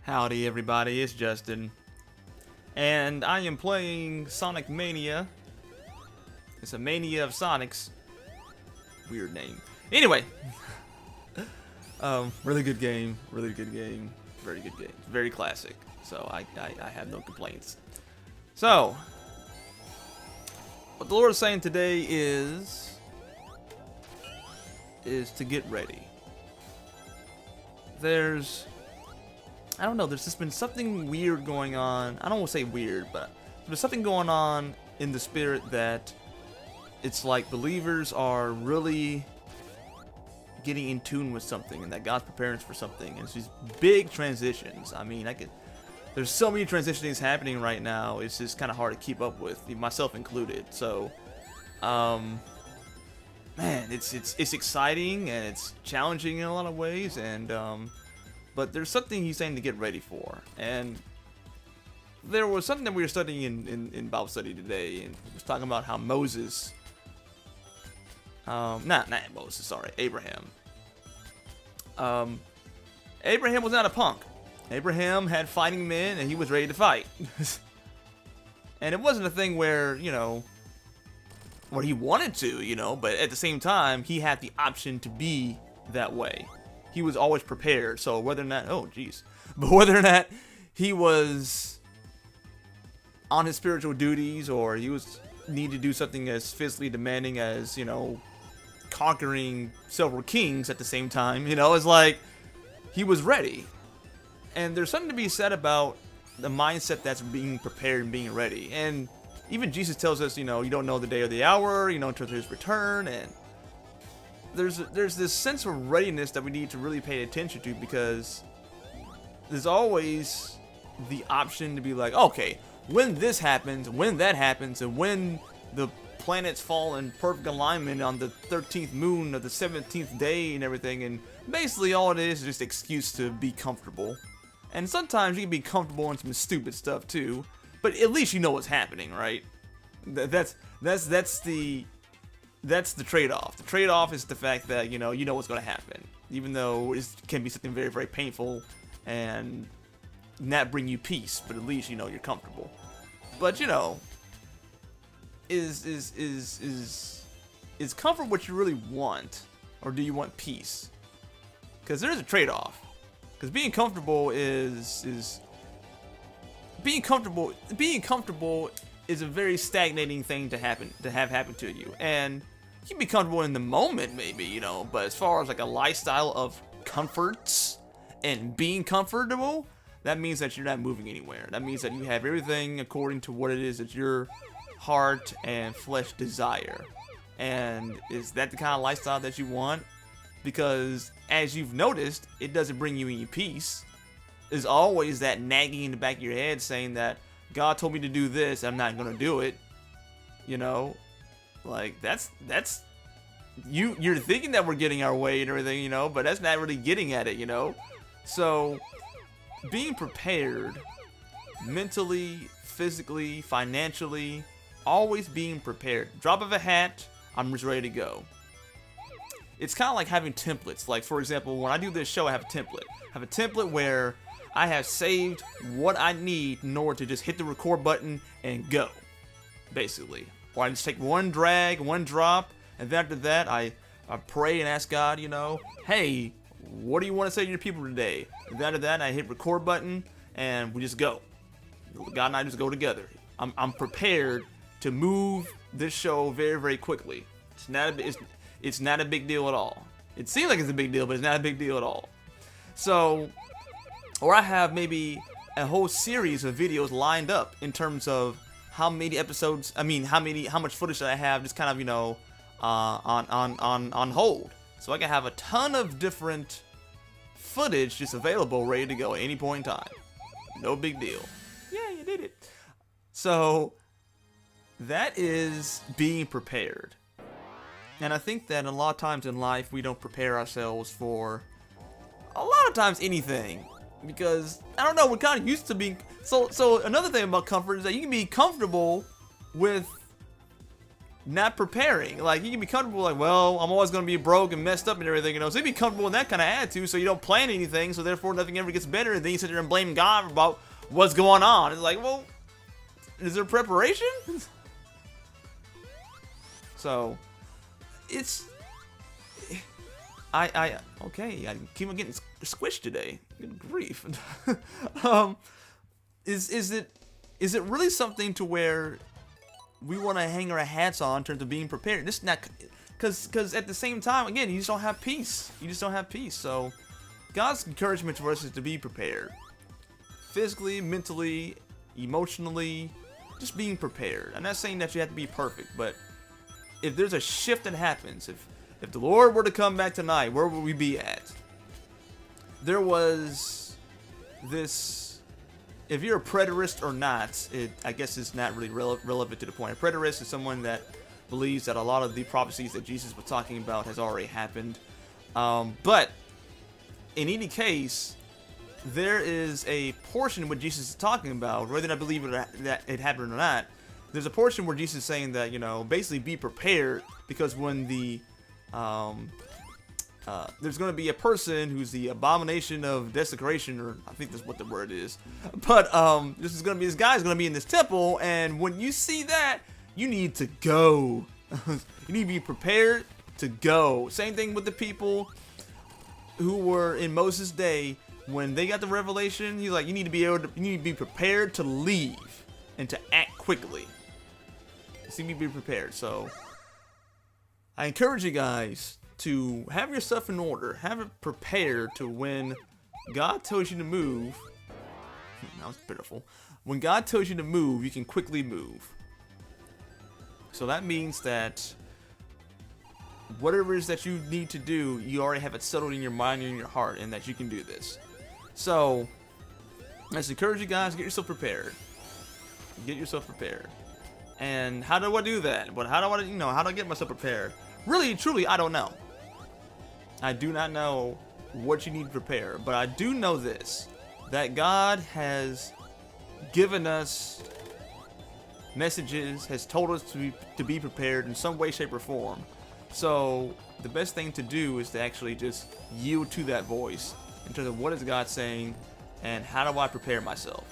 Howdy everybody, it's Justin. And I am playing Sonic Mania. It's a mania of Sonics. Weird name. Anyway. Really good game. Really good game. Very good game. Very classic. So I have no complaints. So, what the Lord is saying today is to get ready. I don't know, there's just been something weird going on. I don't want to say weird, but there's something going on in the spirit that it's like believers are really getting in tune with something and that God's preparing us for something. And it's these big transitions. I mean, there's so many transitions happening right now, it's just kind of hard to keep up with, myself included. So, man, it's exciting and it's challenging in a lot of ways, and but there's something he's saying to get ready for. And there was something that we were studying in Bible study today, and it was talking about how Moses, not Moses, sorry, Abraham. Abraham was not a punk. Abraham had fighting men, and he was ready to fight. And it wasn't a thing where, where he wanted to, but at the same time, he had the option to be that way. He was always prepared. So whether or not, but whether or not he was on his spiritual duties, or he was need to do something as physically demanding as, conquering several kings at the same time, it's like he was ready. And there's something to be said about the mindset that's being prepared and being ready. And even Jesus tells us, you don't know the day or the hour, until his return. And there's this sense of readiness that we need to really pay attention to, because there's always the option to be like, okay, when this happens, when that happens, and when the planets fall in perfect alignment on the 13th moon of the 17th day and everything, and basically all it is just excuse to be comfortable. And sometimes you can be comfortable in some stupid stuff too, but at least you know what's happening, right? That's the trade-off. The trade-off is the fact that, you know what's going to happen. Even though it can be something very, very painful and not bring you peace, but at least, you're comfortable. But, is comfort what you really want? Or do you want peace? Because there is a trade-off. Because being comfortable is a very stagnating thing to have happen to you. And you can be comfortable in the moment, maybe, but as far as like a lifestyle of comforts and being comfortable, that means that you're not moving anywhere. That means that you have everything according to what it is that your heart and flesh desire. And is that the kind of lifestyle that you want? Because as you've noticed, it doesn't bring you any peace. There's always that nagging in the back of your head saying that God told me to do this, I'm not gonna do it. Like that's you're thinking that we're getting our way and everything, but that's not really getting at it, So being prepared mentally, physically, financially, always being prepared. Drop of a hat, I'm just ready to go. It's kind of like having templates. Like, for example, when I do this show, I have a template. I have a template where I have saved what I need in order to just hit the record button and go, basically. Or I just take one drag, one drop, and then after that, I pray and ask God, hey, what do you want to say to your people today? And then after that, I hit record button, and we just go. God and I just go together. I'm prepared to move this show very, very quickly. It's not a big deal at all. It seems like it's a big deal, but it's not a big deal at all. So, or I have maybe a whole series of videos lined up in terms of how many episodes, how much footage that I have just kind of, on hold. So I can have a ton of different footage just available, ready to go at any point in time. No big deal. Yeah, you did it. So, that is being prepared. And I think that a lot of times in life, we don't prepare ourselves for a lot of times anything. Because, I don't know, we're kind of used to being... So another thing about comfort is that you can be comfortable with not preparing. Like, you can be comfortable, like, well, I'm always going to be broke and messed up and everything, you know. So you be comfortable in that kind of attitude, so you don't plan anything, so therefore nothing ever gets better, and then you sit there and blame God about what's going on. It's like, well, is there preparation? So, it's... okay, I keep on getting squished today. Good grief. Is it really something to where we want to hang our hats on in terms of being prepared? This is not, because at the same time, again, you just don't have peace. You just don't have peace. So God's encouragement to us is to be prepared, physically, mentally, emotionally, just being prepared. I'm not saying that you have to be perfect, but if there's a shift that happens, if the Lord were to come back tonight, where would we be at? There was this. If you're a preterist or not, I guess it's not really relevant to the point. A preterist is someone that believes that a lot of the prophecies that Jesus was talking about has already happened. But in any case, there is a portion what Jesus is talking about, whether I believe that it happened or not. There's a portion where Jesus is saying that, you know, basically be prepared, because when the there's going to be a person who's the abomination of desecration, or I think that's what the word is. But this guy's going to be in this temple, and when you see that, you need to go. You need to be prepared to go. Same thing with the people who were in Moses' day. When they got the revelation, he's like, you need to be prepared to leave and to act quickly. You need to be prepared. So I encourage you guys to have your stuff in order, have it prepared to when God tells you to move. That was pitiful. When God tells you to move, you can quickly move. So that means that whatever it is that you need to do, you already have it settled in your mind and in your heart, and that you can do this. So let's encourage you guys, get yourself prepared. Get yourself prepared. And how do I do that? But how do I get myself prepared? Really, truly, I don't know. I do not know what you need to prepare, but I do know this, that God has given us messages, has told us to be prepared in some way, shape, or form. So the best thing to do is to actually just yield to that voice in terms of what is God saying and how do I prepare myself.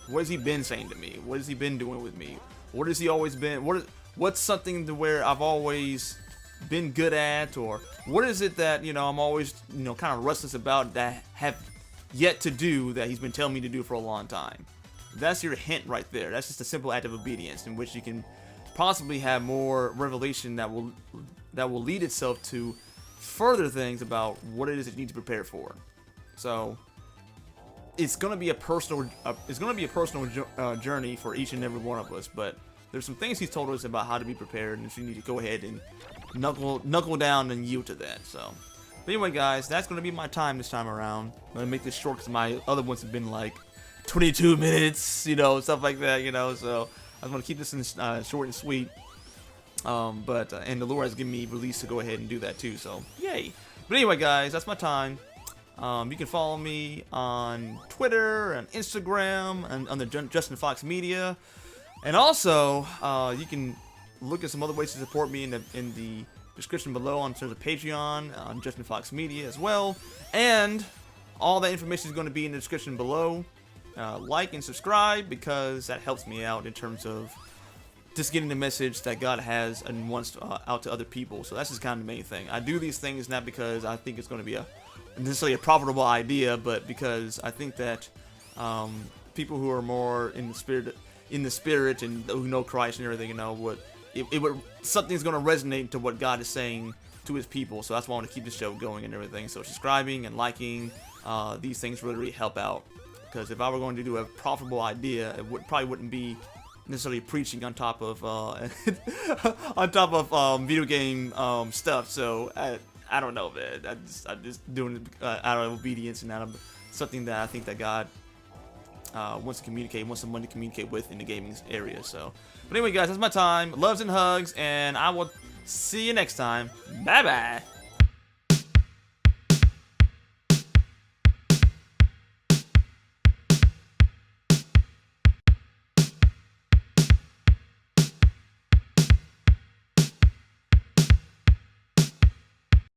What has he been saying to me? What has he been doing with me? What has he always been? What's something to where I've always been good at, or what is it that, you know, I'm always, you know, kind of restless about that have yet to do that he's been telling me to do for a long time? That's your hint right there. That's just a simple act of obedience in which you can possibly have more revelation that will lead itself to further things about what it is that you need to prepare for. So it's going to be a personal journey for each and every one of us, but there's some things he's told us about how to be prepared, and so you need to go ahead and knuckle down and yield to that. So, but anyway, guys, that's going to be my time this time around. I'm going to make this short because my other ones have been like 22 minutes, you know, stuff like that, you know. So I want to keep this in short and sweet. And the Lord has given me release to go ahead and do that too. So yay! But anyway, guys, that's my time. You can follow me on Twitter and Instagram and on the Justin Fox Media. And also, you can look at some other ways to support me in the description below in terms of Patreon, on Justin Fox Media as well. And all that information is going to be in the description below. Like and subscribe, because that helps me out in terms of just getting the message that God has and wants out to other people. So that's just kind of the main thing. I do these things not because I think it's going to be necessarily a profitable idea, but because I think that people who are more in the spirit and who know Christ and everything, you know, something's going to resonate to what God is saying to his people. So that's why I want to keep the show going and everything. So subscribing and liking, these things really help out. Because if I were going to do a profitable idea, it probably wouldn't be necessarily preaching on top of video game stuff. So I don't know, man. I'm just doing it out of obedience and out of something that I think that God wants someone to communicate with in the gaming area. So, but anyway, guys, that's my time. Loves and hugs, and I will see you next time. Bye bye.